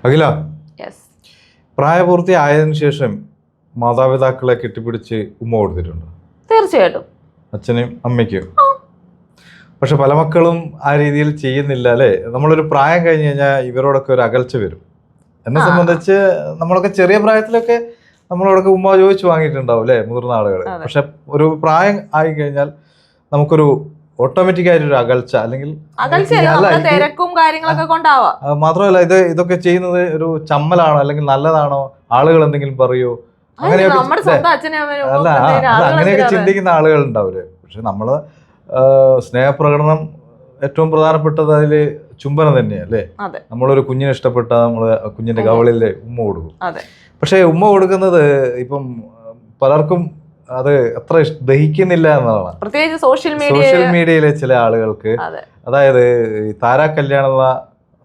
അഖില, പ്രായപൂർത്തിയായതിനു ശേഷം മാതാപിതാക്കളെ കെട്ടിപ്പിടിച്ച് ഉമ്മ കൊടുത്തിട്ടുണ്ട്? തീർച്ചയായിട്ടും. അച്ഛനും അമ്മയ്ക്കും. പക്ഷെ പല മക്കളും ആ രീതിയിൽ ചെയ്യുന്നില്ല അല്ലേ? നമ്മളൊരു പ്രായം കഴിഞ്ഞ് കഴിഞ്ഞാൽ ഇവരോടൊക്കെ ഒരു അകൽച്ച വരും. എന്നെ സംബന്ധിച്ച് നമ്മളൊക്കെ ചെറിയ പ്രായത്തിലൊക്കെ നമ്മളോടൊക്കെ ഉമ്മ ചോദിച്ചു വാങ്ങിയിട്ടുണ്ടാവും അല്ലേ, മുതിർന്ന ആളുകൾ. പക്ഷെ ഒരു പ്രായം ആയി കഴിഞ്ഞാൽ നമുക്കൊരു ഓട്ടോമാറ്റിക് ആയിട്ടൊരു അകൽച്ച, അല്ലെങ്കിൽ തിരക്കും കാര്യങ്ങളൊക്കെ കൊണ്ടാവാം. മാത്രമല്ല ഇതൊക്കെ ചെയ്യുന്നത് ഒരു ചമ്മലാണോ അല്ലെങ്കിൽ നല്ലതാണോ, ആളുകൾ എന്തെങ്കിലും പറയോ, അങ്ങനെയൊക്കെ ചിന്തിക്കുന്ന ആളുകൾ ഉണ്ടാവില്ലേ. പക്ഷെ നമ്മള് സ്നേഹപ്രകടനം ഏറ്റവും പ്രധാനപ്പെട്ടത് അതില് ചുംബനം തന്നെയല്ലേ. നമ്മളൊരു കുഞ്ഞിനെ ഇഷ്ടപ്പെട്ട നമ്മള് കുഞ്ഞിന്റെ കവളിലെ ഉമ്മ കൊടുക്കും. പക്ഷെ ഉമ്മ കൊടുക്കുന്നത് ഇപ്പം പലർക്കും അത് അത്ര ദഹിക്കുന്നില്ല എന്നതാണ്. പ്രത്യേകിച്ച് സോഷ്യൽ മീഡിയയിലെ ചില ആളുകൾക്ക്. അതായത് താര കല്യാണ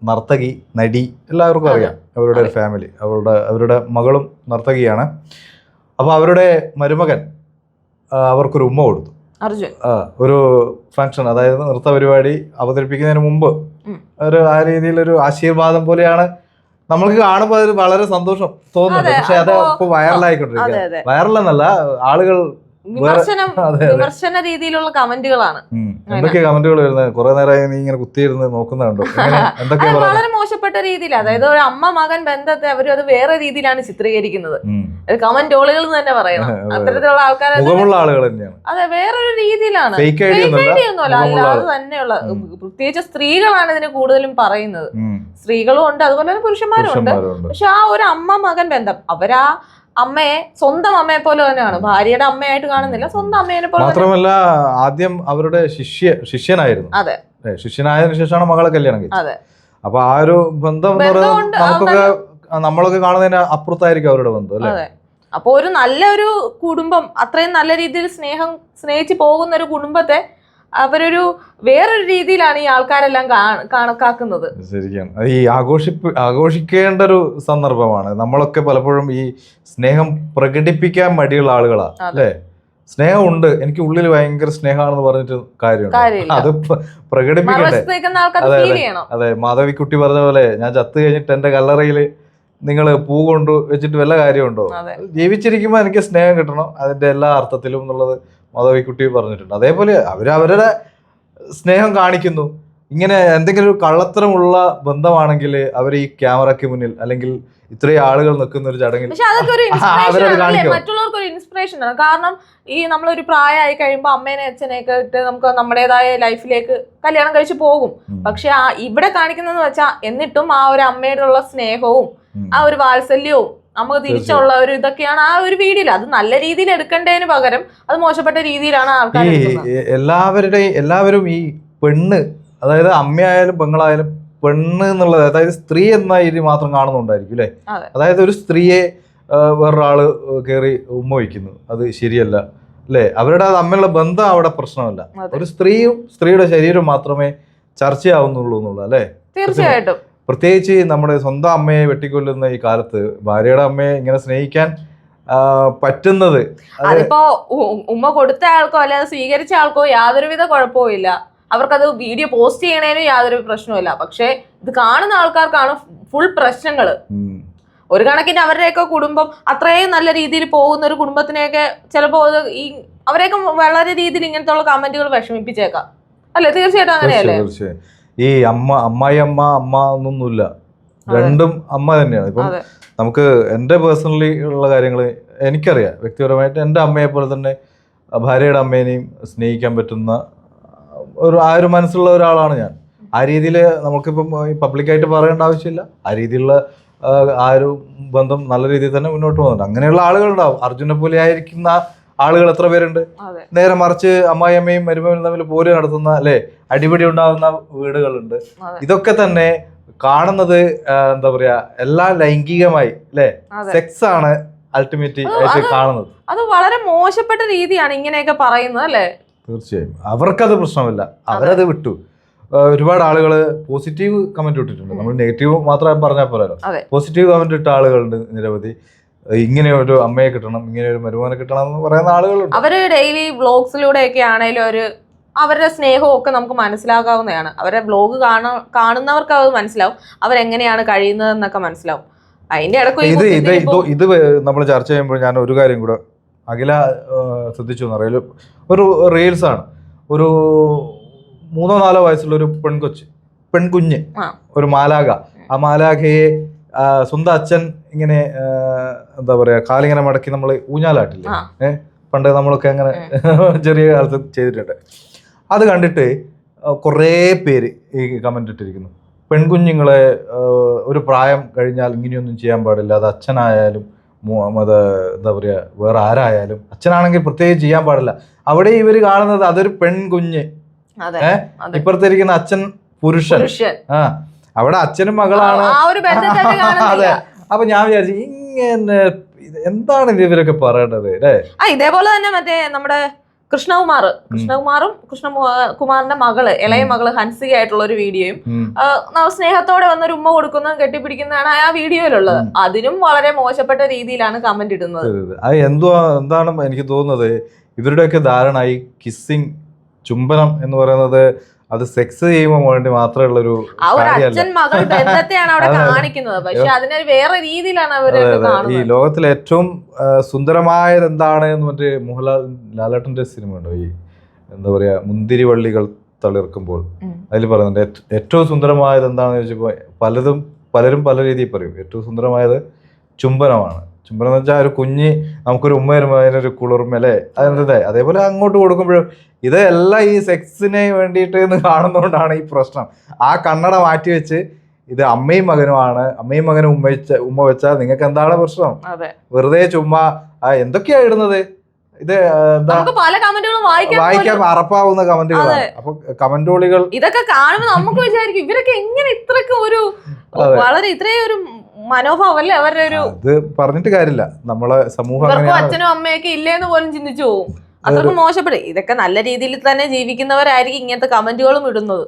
നർത്തകി, നടി, എല്ലാവർക്കും അറിയാം അവരുടെ ഒരു ഫാമിലി. അവരുടെ മകളും നർത്തകിയാണ്. അപ്പൊ അവരുടെ മരുമകൻ അവർക്കൊരു ഉമ്മ കൊടുത്തു. ഒരു ഫംഗ്ഷൻ, അതായത് നൃത്ത പരിപാടി അവതരിപ്പിക്കുന്നതിന് മുമ്പ് ഒരു ആ രീതിയിലൊരു ആശീർവാദം പോലെയാണ് നമ്മൾക്ക് കാണുമ്പോൾ അത് വളരെ സന്തോഷം തോന്നുന്നുണ്ട്. പക്ഷെ അത് ഇപ്പൊ വൈറലായിക്കൊണ്ടിരിക്കുക. വൈറലെന്നല്ല, ആളുകൾ വിമർശന രീതിയിലുള്ള കമന്റുകളാണ്. എന്തൊക്കെ കമന്റുകൾ വരുന്നത്? കുറെ നേരമായി നീ ഇങ്ങനെ കുത്തിയിരുന്ന് നോക്കുന്നുണ്ടോ? വളരെ മോശപ്പെട്ട രീതിയിൽ, അതായത് ഒരു അമ്മ മകൻ ബന്ധത്തെ അവര് അത് വേറെ രീതിയിലാണ് ചിത്രീകരിക്കുന്നത്. കമന്റോളുകൾ തന്നെ പറയണം. അത്തരത്തിലുള്ള ആൾക്കാർ, മുഖമുള്ള ആളുകൾ തന്നെയാണ്. അതെ, വേറൊരു രീതിയിലാണ്. അല്ല, അത് തന്നെയുള്ള, പ്രത്യേകിച്ച് സ്ത്രീകളാണ് ഇതിന് കൂടുതലും പറയുന്നത്. സ്ത്രീകളും ഉണ്ട്, അതുപോലെ തന്നെ പുരുഷന്മാരും ഉണ്ട്. പക്ഷെ ആ ഒരു അമ്മ മകൻ ബന്ധം, അവരാ അമ്മയെ സ്വന്തം അമ്മയെ പോലെ തന്നെയാണ്, ഭാര്യയുടെ അമ്മയായിട്ട് കാണുന്നില്ല, സ്വന്തം അമ്മയെ പോലെ. മാത്രമല്ല ആദ്യം അവരുടെ ശിഷ്യനായിരുന്നു. അതെ, ശിഷ്യനായതിനു ശേഷമാണ് മകളെ കല്യാണം കഴിച്ചത്. അപ്പൊ ആ ഒരു ബന്ധം നമ്മളൊക്കെ കാണുന്നതിന് അപ്പുറത്തായിരിക്കും അവരുടെ ബന്ധം അല്ലെ. അപ്പൊ ഒരു നല്ലൊരു കുടുംബം, അത്രയും നല്ല രീതിയിൽ സ്നേഹിച്ച് പോകുന്ന ഒരു കുടുംബത്തെ അവരൊരു വേറൊരു രീതിയിലാണ് ഈ ആൾക്കാരെല്ലാം കണക്കാക്കുന്നത്. ശരിക്കും ഈ ആഘോഷിക്കേണ്ട ഒരു സന്ദർഭമാണ്. നമ്മളൊക്കെ പലപ്പോഴും ഈ സ്നേഹം പ്രകടിപ്പിക്കാൻ മടിയുള്ള ആളുകളാണ് അല്ലേ. സ്നേഹമുണ്ട്, എനിക്ക് ഉള്ളിൽ ഭയങ്കര സ്നേഹമാണെന്ന് പറഞ്ഞിട്ട് കാര്യമുണ്ട്, അത് പ്രകടിപ്പിക്കണ്ടേ. അതെ, മാധവിക്കുട്ടി പറഞ്ഞ പോലെ, ഞാൻ ചത്തു കഴിഞ്ഞിട്ട് എന്റെ കല്ലറയില് നിങ്ങൾ പൂ കൊണ്ട് വെച്ചിട്ട് വല്ല കാര്യമുണ്ടോ? ജീവിച്ചിരിക്കുമ്പോൾ എനിക്ക് സ്നേഹം കിട്ടണം അതിന്റെ എല്ലാ അർത്ഥത്തിലും എന്നുള്ളത് മാധവിക്കുട്ടി പറഞ്ഞിട്ടുണ്ട്. അതേപോലെ അവരവരുടെ സ്നേഹം കാണിക്കുന്നു. ഇങ്ങനെ എന്തെങ്കിലും ഒരു കള്ളത്തരമുള്ള ബന്ധമാണെങ്കിൽ അവർ ഈ ക്യാമറയ്ക്ക് മുന്നിൽ അല്ലെങ്കിൽ ഇത്രയും ആളുകൾ നിൽക്കുന്ന ഒരു ചടങ്ങിൽ മറ്റുള്ളവർക്ക് ഒരു ഇൻസ്പിറേഷൻ ആണ്. കാരണം ഈ നമ്മളൊരു പ്രായമായി കഴിയുമ്പോൾ അമ്മേനെ അച്ഛനെയൊക്കെ ഇട്ട് നമുക്ക് നമ്മുടേതായ ലൈഫിലേക്ക് കല്യാണം കഴിച്ച് പോകും. പക്ഷെ ഇവിടെ കാണിക്കുന്നതെന്ന് വെച്ചാൽ എന്നിട്ടും ആ ഒരു അമ്മയോടുള്ള സ്നേഹവും ആ ഒരു വാത്സല്യവും നമുക്ക് തിരിച്ചുള്ള ഒരു ഇതൊക്കെയാണ് ആ ഒരു വീഡിയോയിൽ. അത് നല്ല രീതിയിൽ എടുക്കേണ്ടതിന് പകരം അത് മോശപ്പെട്ട രീതിയിലാണ് ആൾക്കാർ. എല്ലാവരും ഈ പെണ്ണ്, അതായത് അമ്മയായാലും പെങ്ങളായാലും പെണ്ണ് എന്നുള്ളത്, അതായത് സ്ത്രീ എന്ന രീതി മാത്രം കാണുന്നുണ്ടായിരിക്കും അല്ലെ. അതായത് ഒരു സ്ത്രീയെ വേറൊരാള് കയറി ഉമ്മ വയ്ക്കുന്നു, അത് ശരിയല്ല അല്ലെ. അവരുടെ തമ്മിലുള്ള ബന്ധം അവിടെ പ്രശ്നമല്ല. ഒരു സ്ത്രീയും സ്ത്രീയുടെ ശരീരം മാത്രമേ ചർച്ചയാവുന്നുള്ളൂ എന്നുള്ളത് അല്ലെ. തീർച്ചയായിട്ടും. പ്രത്യേകിച്ച് നമ്മുടെ സ്വന്തം അമ്മയെ വെട്ടിക്കൊല്ലുന്ന ഈ കാലത്ത് ഭാര്യയുടെ അമ്മയെ ഇങ്ങനെ സ്നേഹിക്കാൻ പറ്റുന്നത്, അതിപ്പോ ഉമ്മ കൊടുത്ത ആൾക്കോ അല്ലാതെ സ്വീകരിച്ച ആൾക്കോ യാതൊരുവിധ കുഴപ്പവും. അവർക്കത് വീഡിയോ പോസ്റ്റ് ചെയ്യണേനും യാതൊരു പ്രശ്നവുമില്ല. പക്ഷെ ഇത് കാണുന്ന ആൾക്കാർക്കാണ് ഫുൾ പ്രശ്നങ്ങള്. ഒരു കണക്കിന് അവരുടെയൊക്കെ കുടുംബം അത്രയും നല്ല രീതിയിൽ പോകുന്ന ഒരു കുടുംബത്തിനെയൊക്കെ ചിലപ്പോ ഈ അവരെയൊക്കെ വളരെ രീതിയിൽ ഇങ്ങനത്തെ ഉള്ള കമന്റുകൾ വിഷമിപ്പിച്ചേക്കാം അല്ലെ. തീർച്ചയായിട്ടും അങ്ങനെയല്ലേ. ഈ അമ്മായി അമ്മ ഒന്നൊന്നുമില്ല, രണ്ടും അമ്മ തന്നെയാണ്. ഇപ്പം നമുക്ക് എൻ്റെ പേഴ്സണലി ഉള്ള കാര്യങ്ങൾ എനിക്കറിയാം. വ്യക്തിപരമായിട്ട് എൻ്റെ അമ്മയെ പോലെ തന്നെ ഭാര്യയുടെ അമ്മേനെയും സ്നേഹിക്കാൻ പറ്റുന്ന ആ ഒരു മനസ്സുള്ള ഒരാളാണ് ഞാൻ. ആ രീതിയിൽ നമുക്കിപ്പം പബ്ലിക്കായിട്ട് പറയേണ്ട ആവശ്യമില്ല. ആ രീതിയിലുള്ള ആ ഒരു ബന്ധം നല്ല രീതിയിൽ തന്നെ മുന്നോട്ട് പോകുന്നുണ്ട്. അങ്ങനെയുള്ള ആളുകളുണ്ടാവും. അർജുനെ പോലെ ആയിരിക്കുന്ന ആളുകൾ എത്ര പേരുണ്ട്. നേരെ മറിച്ച് അമ്മായിയമ്മയും മരുമകനും തമ്മിൽ പോര് നടത്തുന്ന അല്ലെ, അടിപിടി ഉണ്ടാകുന്ന വീടുകളുണ്ട്. ഇതൊക്കെ തന്നെ കാണുന്നത് എന്താ പറയാ, എല്ലാം ലൈംഗികമായി അല്ലെ, സെക്സ് ആണ് അൾട്ടിമേറ്റ് ആയിട്ട് കാണുന്നത്. അത് വളരെ മോശപ്പെട്ട രീതിയാണ് ഇങ്ങനെയൊക്കെ പറയുന്നത് അല്ലെ. തീർച്ചയായും അവർക്കത് പ്രശ്നമില്ല, അവരത് വിട്ടു. ഒരുപാട് ആളുകൾ പോസിറ്റീവ് കമന്റ് ഇട്ടിട്ടുണ്ട്. നമ്മൾ നെഗറ്റീവ് മാത്രം പറഞ്ഞാൽ പോരല്ലോ. പോസിറ്റീവ് കമന്റ് ഇട്ട ആളുകളുണ്ട് നിരവധി. ഇങ്ങനെ ഒരു അമ്മയെ കിട്ടണം, ഇങ്ങനെ ഒരു മരുമോനെ കിട്ടണം എന്ന് പറയുന്ന ആളുകളുണ്ട്. അവര് ഡെയിലി വ്ളോഗ്സിലൂടെ ഒക്കെ ആണെങ്കിലും ഒരു അവരുടെ സ്നേഹവും ഒക്കെ നമുക്ക് മനസ്സിലാക്കാവുന്നതാണ്. അവരുടെ വ്ലോഗ് കാണുന്നവർക്ക് അത് മനസ്സിലാവും, അവരെങ്ങനെയാണ് കഴിയുന്നതെന്നൊക്കെ മനസ്സിലാവും. അതിന്റെ ഇടയ്ക്ക് ഇത് നമ്മൾ ചർച്ച ചെയ്യുമ്പോൾ ഞാൻ ഒരു കാര്യം കൂടെ അഖില ശ്രദ്ധിച്ചു എന്ന് അറിയാലോ, ഒരു റീൽസ് ആണ്. ഒരു 3-4 വയസ്സുള്ള ഒരു പെൺകുഞ്ഞ്, ഒരു മാലാഖ. ആ മാലാഖയെ സ്വന്തം അച്ഛൻ ഇങ്ങനെ എന്താ പറയാ കാലിങ്ങനെ മടക്കി നമ്മൾ ഊഞ്ഞാലാട്ടില്ലേ, പണ്ട് നമ്മളൊക്കെ അങ്ങനെ ചെറിയ കാലത്ത് ചെയ്തിട്ടുണ്ട്. അത് കണ്ടിട്ട് കുറേ പേര് ഈ കമന്റ് ഇട്ടിരിക്കുന്നു, പെൺകുഞ്ഞുങ്ങളെ ഒരു പ്രായം കഴിഞ്ഞാൽ ഇങ്ങനെയൊന്നും ചെയ്യാൻ പാടില്ല, അത് അച്ഛനായാലും എന്താ പറയുക വേറെ ആരായാലും, അച്ഛനാണെങ്കിൽ പ്രത്യേകിച്ച് ചെയ്യാൻ പാടില്ല. അവിടെ ഇവര് കാണുന്നത് അതൊരു പെൺകുഞ്ഞ്, ഇപ്പുറത്തിരിക്കുന്ന അച്ഛൻ പുരുഷൻ. അവിടെ അച്ഛനും മകളാണ്. അതെ. അപ്പൊ ഞാൻ വിചാരിച്ചു ഇങ്ങനെ എന്താണ് ഇവരൊക്കെ പറയേണ്ടത് അല്ലേ? ഇതേപോലെ തന്നെ മറ്റേ നമ്മുടെ കൃഷ്ണകുമാറും കൃഷ്ണകുമാറിന്റെ മകള്, ഇളയ മകള് ഹൻസിക ആയിട്ടുള്ള ഒരു വീഡിയോയും സ്നേഹത്തോടെ വന്നൊരു ഉമ്മ കൊടുക്കുന്നതും കെട്ടിപ്പിടിക്കുന്നതാണ് ആ വീഡിയോയിലുള്ളത്. അതിനും വളരെ മോശപ്പെട്ട രീതിയിലാണ് കമന്റ് ഇടുന്നത്. അത് എന്താണ് എനിക്ക് തോന്നുന്നത്, ഇവരുടെയൊക്കെ ധാരണ ഈ കിസ്സിങ്, ചുംബനം എന്ന് പറയുന്നത് അത് സെക്സ് ചെയ്യുമ്പോൾ വേണ്ടി മാത്രമുള്ള ഒരു അച്ഛൻ മകൾ ബന്ധത്തെയാണ് അവിടെ കാണിക്കുന്നത്. പക്ഷെ അതിനൊരു വേറെ രീതിയിലാണ് അവർ ഈ ലോകത്തിലെ ഏറ്റവും സുന്ദരമായത് എന്താണ് എന്ന് മറ്റേ ലാലേട്ടന്റെ സിനിമ ഉണ്ടോ, ഈ എന്താ പറയാ മുന്തിരിവള്ളികൾ തളിർക്കുമ്പോൾ, അതിൽ പറയുന്നുണ്ട് ഏറ്റവും സുന്ദരമായത് എന്താണെന്ന് ചോദിച്ചപ്പോൾ പലരും പല രീതിയിൽ പറയും. ഏറ്റവും സുന്ദരമായത് ചുംബനമാണ്. ചുംബനം എന്ന് വെച്ചാൽ ഒരു കുഞ്ഞ് നമുക്കൊരു ഉമ്മ വരുമ്പോൾ അതിനൊരു കുളിർമല്ലേ, അതെന്തേ അതേപോലെ അങ്ങോട്ട് കൊടുക്കുമ്പോഴും ഇതെല്ലാം ഈ സെക്സിന് വേണ്ടിയിട്ട് എന്ന് കാണുന്നതുകൊണ്ടാണ് ഈ പ്രശ്നം. ആ കണ്ണട മാറ്റി വെച്ച് ഇത് അമ്മയും മകനുമാണ്, അമ്മയും മകനും ഉമ്മ വെച്ചാൽ നിങ്ങൾക്ക് എന്താണ് പ്രശ്നം? വെറുതെ ചുമ്മാ എന്തൊക്കെയാ ഇടുന്നത്? ഇത് വായിക്കാൻ അറപ്പാവുന്ന കമന്റുകളാണ്. അപ്പൊ കമന്റോളികൾ ഇതൊക്കെ കാണുമ്പോൾ നമുക്ക് വിചാരിക്കും ഇവരൊക്കെ എങ്ങനെ ഇത്രയൊക്കെ ഒരു വളരെ ഇത്രയും ഒരു മനോഭാവല്ലേ അവരുടെ ഒരു. ഇത് പറഞ്ഞിട്ട് കാര്യമില്ല, നമ്മളെ സമൂഹം അച്ഛനും അമ്മയൊക്കെ ഇല്ലേന്ന് പോലും ചിന്തിച്ചു പോകും. അതൊക്കെ മോശപ്പെടും. ഇതൊക്കെ നല്ല രീതിയിൽ തന്നെ ജീവിക്കുന്നവരായിരിക്കും ഇങ്ങനത്തെ കമന്റുകളും ഇടുന്നത്.